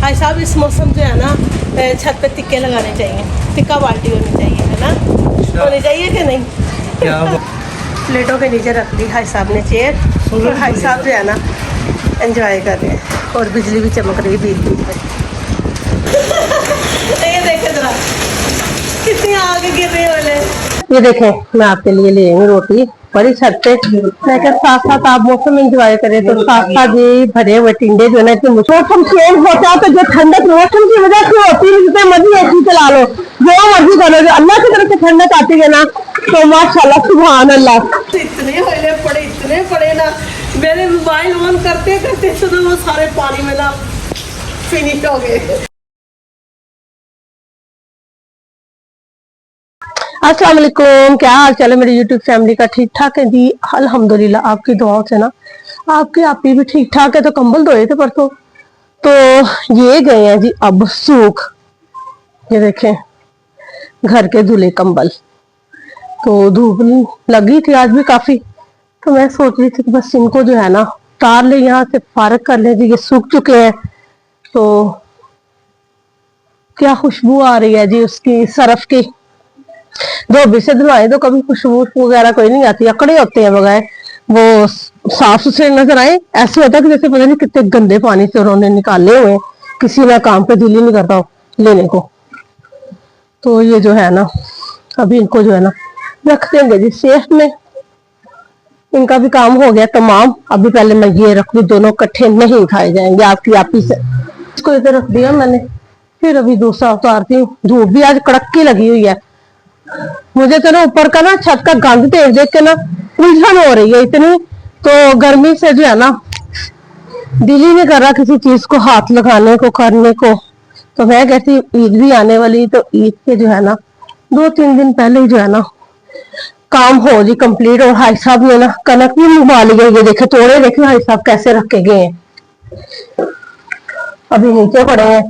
भाई साहब इस मौसम जो है ना छत पे टिक्के लगाने चाहिए, टिक्का बाल्टी होनी चाहिए, है ना? होनी चाहिए कि नहीं? क्या प्लेटों के नीचे रख दी भाई साहब ने चेयर, और भाई साहब जो है ना एंजॉय कर रहे हैं, और बिजली भी चमक रही है बीच बीच में। ये देखे जरा कितनी आगे गिर रही वाले। ये देखें, मैं आपके लिए ले आऊंगी रोटी बड़ी छत पे। मैं क्या साथ साथ आप मौसम एंजॉय करें, तो साथ साथ ये भरे हुए टिंडे जो है ना, मौसम चेंज होता है तो जो ठंडक मौसम की वजह से होती है, जितने मर्जी एसी चला लो, जो मर्जी करो, जो अल्लाह की तरफ से ठंडक आती है ना, तो माशाल्लाह सुभान अल्लाह। इतने पड़े ना, मेरे मोबाइल ऑन करते करते तो वो सारे पानी में ना फिनिश हो गए। अस्सलाम वालेकुम, क्या हाल चाल है मेरी यूट्यूब फैमिली का? ठीक ठाक है जी, अल्हम्दुलिल्लाह। आपकी दुआओं से ना आपकी आपी भी ठीक ठाक है। तो कंबल धोए थे परसों, तो ये गए हैं जी अब सूख। ये देखें घर के धुले कंबल, तो धूप लगी थी आज भी काफी, तो मैं सोच रही थी कि बस इनको जो है ना उतार ले, यहाँ से फारग कर ले जी। ये सूख चुके हैं, तो क्या खुशबू आ रही है जी उसकी, सरफ की। धोबी से धुलाए तो कभी खुशबू वगैरह कोई नहीं आती, अकड़े होते हैं बगैर वो साफ सुथरे नजर आए। ऐसे होता है कि जैसे पता नहीं कितने गंदे पानी से उन्होंने निकाले हुए, किसी ना काम पे दिल ही नहीं करता लेने को। तो ये जो है ना अभी इनको जो है ना रख देंगे जी सेफ में। इनका भी काम हो गया तमाम। अभी पहले मैं ये रख दूं, दोनों इकट्ठे नहीं खाए जाएंगे आपकी आपी से। इसको इधर रख दिया मैंने, फिर अभी दूसरा उतारती हूँ। धूप भी आज कड़क लगी हुई है। मुझे तो ना ऊपर का ना छत का गंद देख देख के ना उलझन हो रही है इतनी, तो गर्मी से जो है ना दिल ही नहीं कर रहा किसी चीज को हाथ लगाने को, करने को। तो मैं कहती ईद भी आने वाली, तो ईद के जो है ना 2-3 दिन पहले ही जो है ना काम हो जी कंप्लीट। और भाई साहब ने ना कनक भी मंगवा ली गई है, देखे तोड़े, देखे भाई साहब कैसे रखे गए हैं। अभी नीचे पड़े हैं,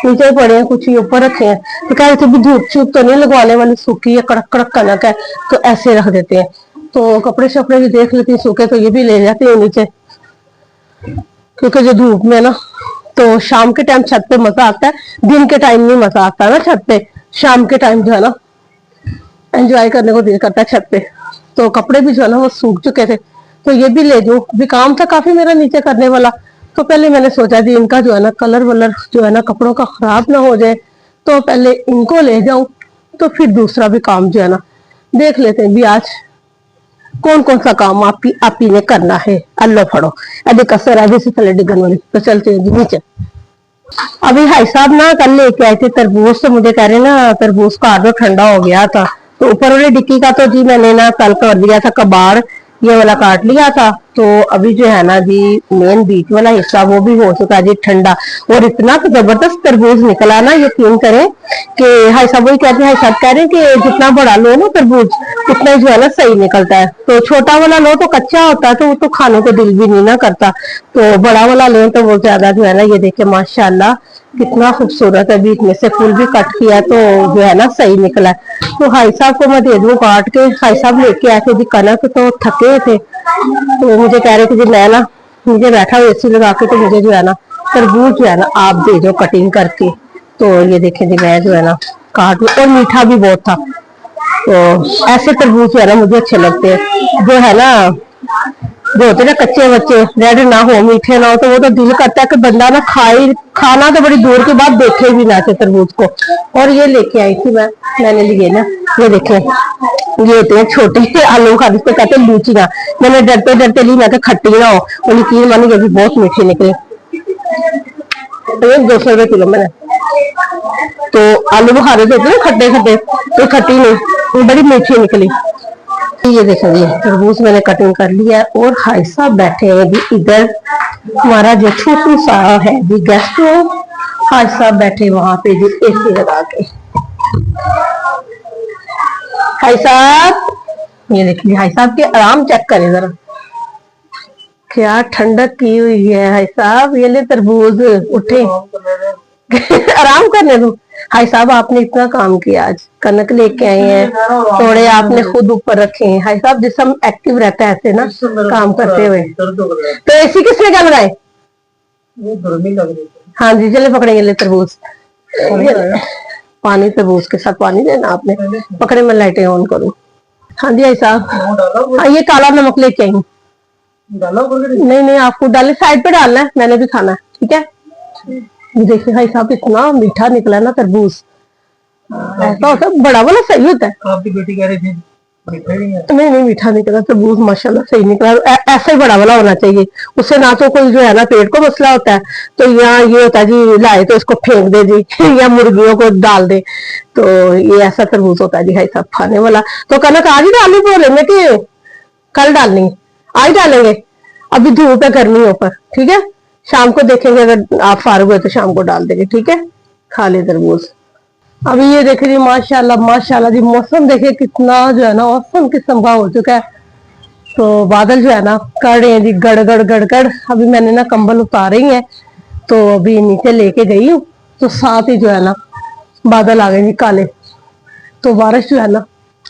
नीचे पड़े हैं, कुछ ही ऊपर रखे हैं। तो कह रहे थे धूप चूप तो नहीं लगवाने वाली, सूखी है, कड़क कड़क कनक है, तो ऐसे रख देते हैं। तो कपड़े शपड़े भी देख लेती सूखे, तो ये भी ले जाते हैं नीचे, क्योंकि जो धूप में ना, तो शाम के टाइम छत पे मजा आता है, दिन के टाइम नहीं मजा आता ना छत पे। शाम के टाइम जो है ना एंजॉय करने को दिल करता है छत पे। तो कपड़े भी जो है ना वो सूख चुके थे, तो ये भी ले जाऊं। अभी काम था काफी मेरा नीचे करने वाला, तो पहले मैंने सोचा जी इनका जो है ना कलर वलर जो है ना कपड़ों का खराब ना हो जाए, तो पहले इनको ले जाऊं, तो फिर दूसरा भी काम जो है ना देख लेते हैं भी आज कौन कौन सा काम आपी ने करना है। अल्लाह फड़ो, अभी कसर अभी से पहले डिगन वाली। तो चलते हैं जी नीचे। अभी भाई साहब ना कल लेके आए थे तरबूज, तो मुझे कह रहे ना तरबूज का आधो ठंडा हो गया था, तो ऊपर वाली डिक्की का तो जी मैंने ना कल कर दिया था कबाड़, ये वाला काट लिया था। तो अभी जो है ना जी मेन बीच वाला हिस्सा वो भी हो चुका है जी ठंडा। और इतना तो जबरदस्त तरबूज निकला ना, यकीन करें कि हाई साहब वही कहते हैं, हाई साहब कह रहे हैं कि जितना बड़ा लो ना तरबूज उतना जो है ना सही निकलता है। तो छोटा वाला लो तो कच्चा होता है, तो वो तो खाने को दिल भी नहीं ना करता। तो बड़ा वाला ले तो वो ज्यादा जो है ना, ये देखे माशाल्लाह कितना खूबसूरत है, बीच में से फूल भी कट किया, तो जो है ना सही निकला है। तो हाई साहब को मैं दे दूं काट के। हाई साहब लेके आए थे जी कनक, तो थके थे, तो मुझे कह रहे थे जी मैं ना मुझे बैठा हुआ एसी लगा के, तो मुझे जो है ना तरबूज जो है ना आप दे दो कटिंग करके। तो ये देखे जी मैं जो है ना काट, और मीठा भी बहुत था। तो ऐसे तरबूज जो है ना मुझे अच्छे लगते हैं, जो है ना जो होते ना कच्चे बच्चे, रेड ना हो मीठे ना हो, तो वो तो दिल करता है कि बंदा ना खाई, खाना तो बड़ी दूर की बात देखे भी ना थे तरबूज को। और ये लेके आई थी मैंने लिए ना, ये देखे ये होते हैं छोटे आलू खा, जिसको कहते हैं लूचियां। मैंने डरते डरते ली, मैं खट्टी ना हो, और यकीन मानी ये भी बहुत मीठे निकले। तो 200 रुपए किलो मैंने। तो आलू बुखारे देते ना खट्टे खट्टे, तो खट्टी नहीं, बड़ी मीठी निकली। ये देखो जी तरबूज मैंने कटिंग कर लिया है, और भाई साहब बैठे हैं जी इधर। हमारा जो छोटू सा है जी गेस्ट, भाई साहब बैठे वहां पे जी एसी लगा के। भाई साहब ये देखिए, भाई साहब के आराम चेक करें जरा, क्या ठंडक की हुई है भाई साहब। ये ले तरबूज, उठे आराम करने दो। हाय साहब आपने इतना काम किया, आज कनक लेके आए हैं, थोड़े आपने खुद ऊपर रखे हैं। हाय साहब जिसम एक्टिव रहता है ऐसे ना काम करते हुए। तो एसी किसने क्या लगाए? ये गर्मी लग रही है। हाँ जी, चले पकड़ेंगे ले तरबूज। पानी तरबूज के साथ पानी देना आपने। पकड़े, मैं लाइटें ऑन करूँ। हाँ जी भाई साहब। हाँ, ये काला नमक लेके आई। नहीं नहीं, आपको डाले साइड पे डालना है, मैंने भी खाना है, ठीक है। ये देखिए भाई साहब, इतना मीठा निकला ना तरबूज। ऐसा होता है, बड़ा वाला सही होता है। आपकी बेटी कह रही थी मीठा ही नहीं है। नहीं नहीं, मीठा निकला तरबूज, माशाल्लाह सही निकला। ऐसा ही बड़ा वाला होना चाहिए, उससे ना तो कोई जो है ना पेट को मसला होता है। तो यहाँ ये होता है जी, लाए तो इसको फेंक दे जी या मुर्गियों को डाल दे। तो ये ऐसा तरबूज होता है जी भाई साहब खाने वाला। तो कनक आज ही डालनी बोलेंगे कि कल डालनी? आज डालेंगे, अभी धूप है, गर्मी है ऊपर, ठीक है। शाम को देखेंगे, अगर आप फारूक हुए तो शाम को डाल देंगे, ठीक है। खा ले तरबूज। अभी ये देखे जी, माशाल्लाह माशाल्लाह जी, मौसम देखे कितना जो है ना मौसम किस्म का हो चुका है। तो बादल जो है ना कर रहे हैं जी, गड़गड़ गड़गड़। अभी मैंने ना कंबल उतारे ही है, तो अभी नीचे लेके गई हूँ, तो साथ ही जो है ना बादल आ गए जी काले। तो बारिश जो है ना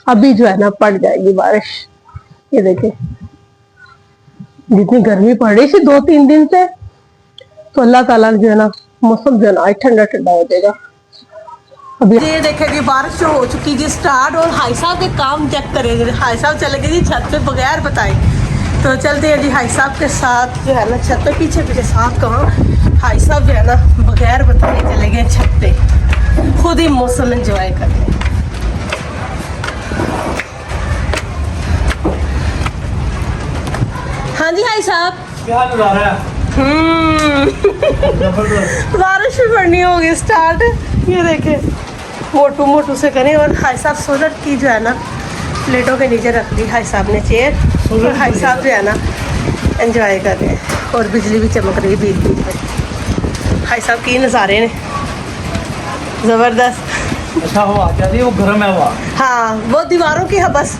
अभी जो है ना पड़ जाएगी बारिश। ये देखिए, जितनी गर्मी पड़ रही थी 2-3 दिन से, तो अल्लाह ताला जो है ना मौसम जो है ना ठंडा ठंडा हो जाएगा। अभी ये देखे जी, बारिश जो हो चुकी जी स्टार्ट, और हाई साहब के काम चेक करेंगे। हाई साहब चले गए जी छत पे बगैर बताए। तो चलते हैं जी हाई साहब के साथ जो है ना छत पे, पीछे पीछे साथ कहाँ, हाई साहब जो है ना बगैर बताए चले गए छत पे, खुद ही मौसम एंजॉय करने। हाँ जी हाई साहब। क्या नजारा है। बारिश भी पड़नी होगी स्टार्ट। ये देखे, मोटू मोटू से करें। और हाई साहब सोलर की जो है ना प्लेटों के नीचे रख दी हाई साहब ने चेयर, और हाई साहब जो है ना एंजॉय कर रहे हैं। और बिजली भी चमक रही है बीच बीच में। हाई साहब की नज़ारे ने ज़बरदस्त। अच्छा हवा आती है, वो गर्म है हवा। हाँ, वो दीवारों की हबस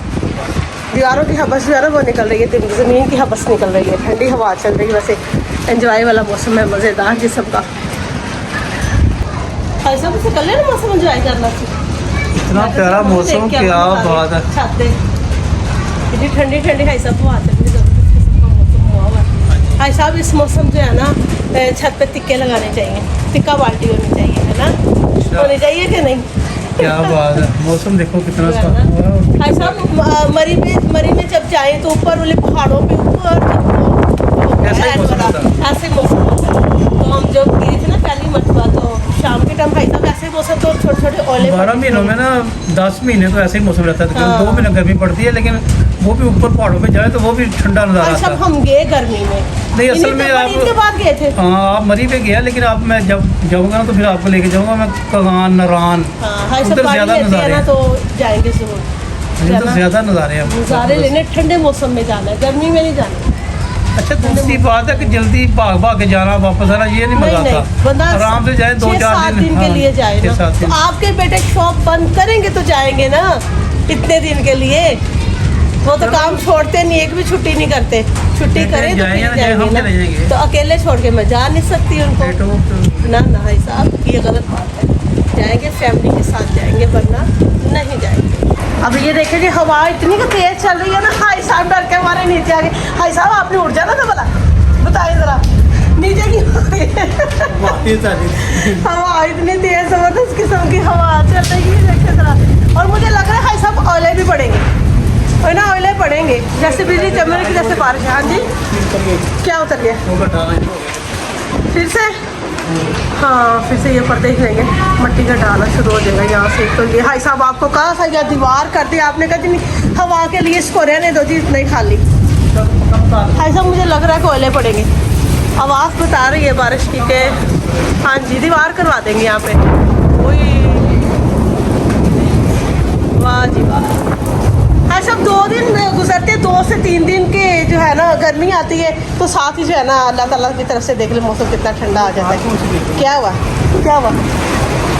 जो है ना वो निकल रही है, ज़मीन की हबस निकल रही है, ठंडी हवा चल रही है। वैसे एंजॉय वाला मौसम है, मज़ेदार जिसम का। ऐसा कुछ कर लेना, मौसम एंजॉय करना चाहिए। इतना प्यारा मौसम, क्या बात है। छाते इतनी ठंडी ठंडी है सब हवा चल रही है। भाई साहब, इस मौसम जो है ना छत पे टिक्के लगाने चाहिए, टिक्का बाल्टी होनी चाहिए, है ना, होनी चाहिए कि नहीं? क्या बात है, मौसम देखो कितना भाई साहब, मरी में जब जाए तो ऊपर वाले पहाड़ों पे ऊपर ऐसे मौसम होता है। तो हम जब गए थे ना पहली मरतबा, तो शाम के टाइम भाई साहब ऐसे मौसम, तो छोटे छोटे ओले 12 महीनों में ना 10 महीने तो ऐसे ही मौसम रहता है। हाँ। 2 महीने गर्मी पड़ती है, लेकिन वो भी ऊपर पहाड़ों पे जाए तो वो भी ठंडा नजारा आता है। हम गए गर्मी में, नहीं असल में आप के बाद गए थे। हाँ, आप मरी पे गया, लेकिन आप मैं जब जाऊँगा ना तो फिर आपको लेके जाऊँगा मैं कगान, नरान, उधर ज्यादा नज़ारे, तो जाएंगे जरूर। तो ज्यादा नज़ारे लेने ठंडे मौसम में जाना है, गर्मी में नहीं जाना। अच्छा, दूसरी बात है कि जल्दी भाग भाग के जाना वापस आना ये नहीं मजा आता। आराम से जाए, 2-4 दिन के लिए जाए ना। 6-7 दिन। तो आपके बेटे शॉप बंद करेंगे तो जाएंगे ना इतने दिन के लिए। वो तो काम छोड़ते नहीं, एक भी छुट्टी नहीं करते। छुट्टी करें तो फिर जाएंगे ना। तो अकेले छोड़ के मैं जा नहीं सकती उनको ना। ना भाई साहब, ये गलत बात है। जाएंगे फैमिली के साथ जाएंगे, वरना नहीं जाएंगे। अब ये देखें कि हवा इतनी का तेज चल रही है ना, हाई साहब डर के हमारे नीचे आ गए। हाई साहब, आपने उठ जाना था, भला बताइए जरा नीचे की हवा इतनी तेज जबरदस्त किस्म की हवा चल रही है, देखे जरा। और मुझे लग रहा है हाई साहब ओले भी पड़ेंगे, और ना ओले पड़ेंगे जैसे बिजली चमक की, जैसे बारिश। हाँ जी, क्या उतर गया फिर से? हाँ, फिर से ये पर्दे ही लेंगे, मट्टी का डालना शुरू हो जाएगा यहाँ से। तो ये हाई साहब आपको कहा था या दीवार कर दी आपने, कहा नहीं हवा के लिए इसको रहने दो जी, नहीं खाली। हाई साहब, मुझे लग रहा है कोयले पड़ेंगे। आवाज़ बता रही है बारिश की के हाँ जी दीवार करवा देंगे यहाँ पे। वही, वाह जी वाह। हाँ सब 2 दिन गुजरते, 2 से 3 दिन के जो है ना गर्मी आती है, तो साथ ही जो है ना अल्लाह ताला की तरफ से देख ले मौसम कितना ठंडा आ जाता है। क्या हुआ, क्या हुआ,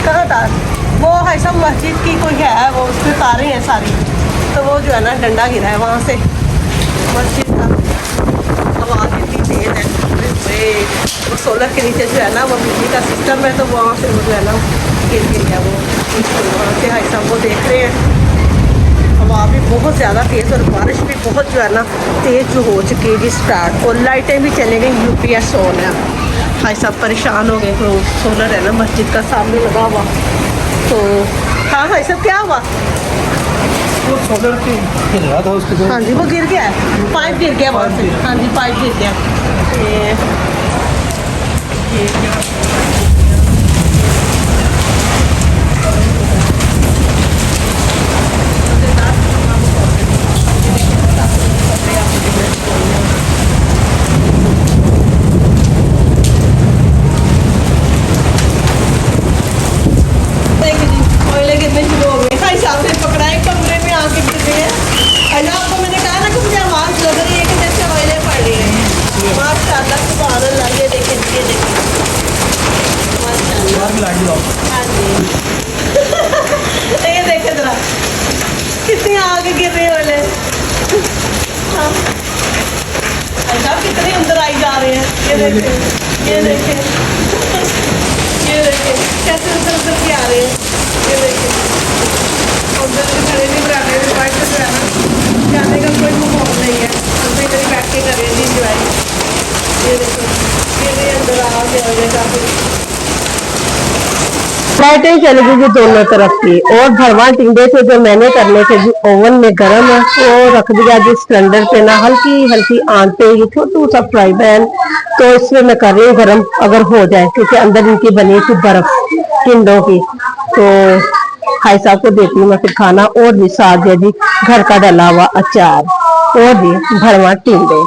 कहाँ तार? वो है सब मस्जिद की कोई है, वो उसमें तारें हैं सारी, तो वो जो है ना डंडा गिरा है वहाँ से मस्जिद का। हवा कितनी तेज है, वो सोलर के नीचे जो है ना वो बिजली का सिस्टम है, तो वहाँ से वो जो है ना गिर गया वो। वहाँ से हाई साहब वो देख रहे हैं हवा भी बहुत ज़्यादा तेज़ और बारिश भी बहुत जो है ना तेज़ जो हो चुकी है जी स्टार्ट, और लाइटें भी चले गई, यूपीएस ऑन है। भाई साहब परेशान हो गए, तो सोलर है ना मस्जिद का सामने लगा हुआ, तो हाँ भाई साहब क्या हुआ? वो सोलर की हिल रहा था उसके हाँ जी, वो गिर गया है, पाइप गिर गया वहाँ से। हाँ जी, पाइप गिर गया। कितने शुरू हो गए भाई साहब ने पकड़ा है, कमरे में आके गिर गए हैं। अल्लाह आपको मैंने कहा ना कि मुझे आवाज़ लग रही है कि जैसे ऑयलें पड़ रही है। माशाल्लाह सुभान अल्लाह, ये देखें ये देखें माशाल्लाह। हाँ जी ये देखें जरा कितनी आगे गिर रही है ऑयलें। हाँ साहब कितने अंदर आई जा रहे हैं, ये देखें ये देखें ये देखें कैसे अंदर अंदर के आ रहे हैं, ये देखिए उधर से खड़े नहीं कराने में बाइक से है ना, जाने का कोई माहौल नहीं है, हम इधर ही बैठ के कर रहे हैं इंजॉय। ये देखो ये अंदर आ गया काफी लाइटें चली गई जी दोनों तरफ की, और भरवा टिंडे थे जो मैंने करने थे जी ओवन में गर्म है, वो रख दिया जी सिलेंडर पे ना, हल्की हल्की आंच पे, ये छोटू सा फ्राई पैन, तो इसमें मैं कर रही हूँ गर्म अगर हो जाए, क्योंकि अंदर इनकी बनी थी बर्फ टिंडों की। तो भाई साहब को देती हूँ मैं फिर खाना, और भी साथ है जी घर का डला हुआ अचार, और भी भरवा टिंडे।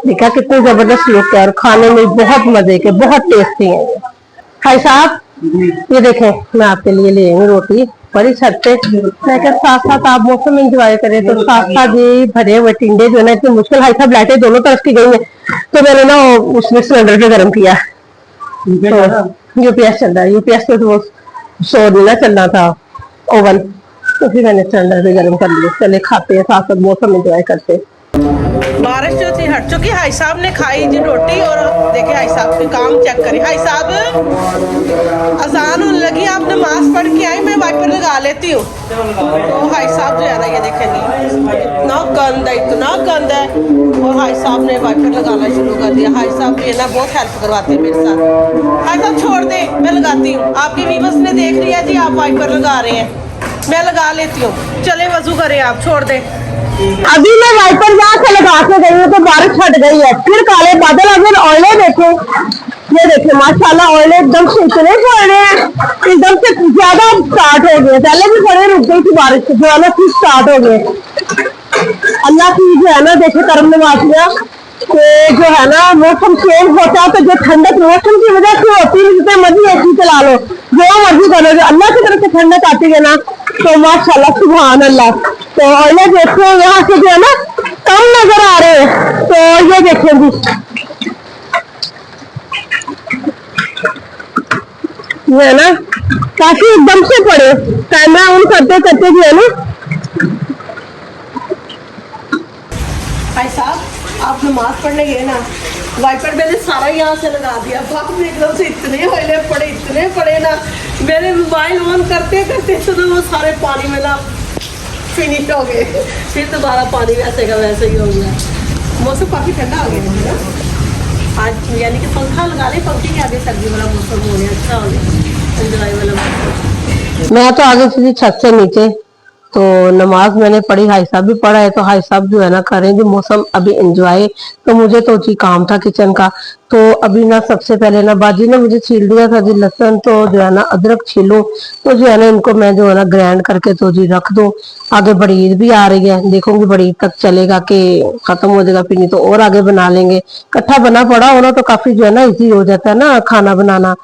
देखा कितनी जबरदस्त लुक है, और खाने में बहुत मजे के, बहुत टेस्टी है ये। भाई साहब ये देखें मैं आपके लिए ले आई रोटी बड़ी छत पे, मैं क्या साथ साथ आप मौसम एंजॉय करें, तो साथ साथ ये भरे हुए टिंडे जो है ना, इतनी मुश्किल भाई साहब लाइटें दोनों तरफ की गई है, तो मैंने ना उसमें सिलेंडर पे गर्म किया। तो यूपीएस चल रहा है, यूपीएस पे तो वो 100 दिन चलना था ओवन, तो फिर मैंने सिलेंडर पे गर्म कर लिया। चले खाते हैं साथ साथ मौसम एंजॉय करते। बारिश जो थी हट चुकी, हाई साहब ने खाई जी रोटी, और देखिए हाई साहब के काम चेक करें। हाई साहब अजान होने लगी, आप नमाज पढ़ के आई, मैं वाइपर लगा लेती हूँ। तो हाई साहब जो है ना ये देखेंगे इतना गंद है, इतना गंद है, और हाई साहब ने वाइपर लगाना शुरू कर दिया। हाई साहब भी ना बहुत हेल्प करवाते हैं मेरे साथ। हाई साहब छोड़ दे, मैं लगाती हूँ, आपकी वीवर्स ने देख लिया जी आप वाइपर लगा रहे हैं, मैं लगा लेती हूँ, चले वजू करें आप, छोड़ दे। अभी मैं वाइपर जहाँ से लगा के गई हूँ तो बारिश हट गई है, फिर काले बादल आ गए। ऑयले देखे, ये देखे माशाल्लाह ऑयले एकदम से इतने पड़ रहे हैं, एकदम से ज्यादा स्टार्ट हो गए, पहले भी थोड़े रुक गई थी बारिश, जो है ना फिर स्टार्ट हो गए। अल्लाह की जो है ना देखे कर्म नवाजियाँ, तो जो है ना मौसम चेंज होता है, तो जो ठंडक मौसम की वजह से होती है, जितने मर्जी एसी चला लो, जो मर्जी करो, जो अल्लाह की तरफ से ठंडक आती है ना, तो माशाल्लाह सुभान अल्लाह। तो ऑयले देखो यहाँ से जो है ना कम नजर आ रहे हैं, तो ये देखें जी ये है ना काफी एकदम से पड़े, कैमरा ऑन करते करते जो है ना। भाई साहब आप नमाज पढ़ने गए ना, वाइपर मैंने सारा यहाँ से लगा दिया, बाप में एकदम से इतने ऑयले पड़े, इतने पड़े ना, मैंने मोबाइल ऑन करते करते तो वो सारे पानी में ना फिनिश हो गए, फिर दोबारा पानी वैसे का वैसे ही हो गया। मौसम काफ़ी ठंडा हो गया ना आज, यानी कि पंखा लगा ले, पंखे के आगे सर्दी वाला मौसम हो गया, अच्छा हो गया, एंजॉय वाला मौसम। मैं तो आगे सीधी छत से नीचे, तो नमाज मैंने पढ़ी, हाई साहब भी पढ़ा है, तो हाई साहब जो है ना करेंगे मौसम अभी एंजॉय। तो मुझे तो जी काम था किचन का, तो अभी ना सबसे पहले ना बाजी ने मुझे छील दिया था जी लहसुन, तो जो है ना अदरक छीलो, तो जो है ना इनको मैं जो है ना ग्राइंड करके तो जी रख दो। आगे बड़ी ईद भी आ रही है, देखूंगी बड़ी ईद तक चलेगा कि खत्म हो जाएगा, फिर नहीं तो और आगे बना लेंगे। इकट्ठा बना पड़ा होना तो काफी जो है ना इजी हो जाता है ना खाना बनाना।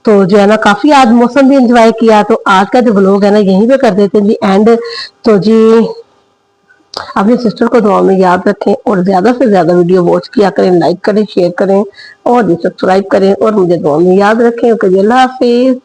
तो जो है ना काफी आज मौसम भी एंजॉय किया, तो आज का जो व्लॉग है ना यहीं पे कर देते हैं जी एंड। तो जी अपने सिस्टर को दुआ में याद रखें, और ज्यादा से ज्यादा वीडियो वॉच किया करें, लाइक करें, शेयर करें, और सब्सक्राइब करें, और मुझे दुआ में याद रखें। ओके, अल्लाह हाफिज।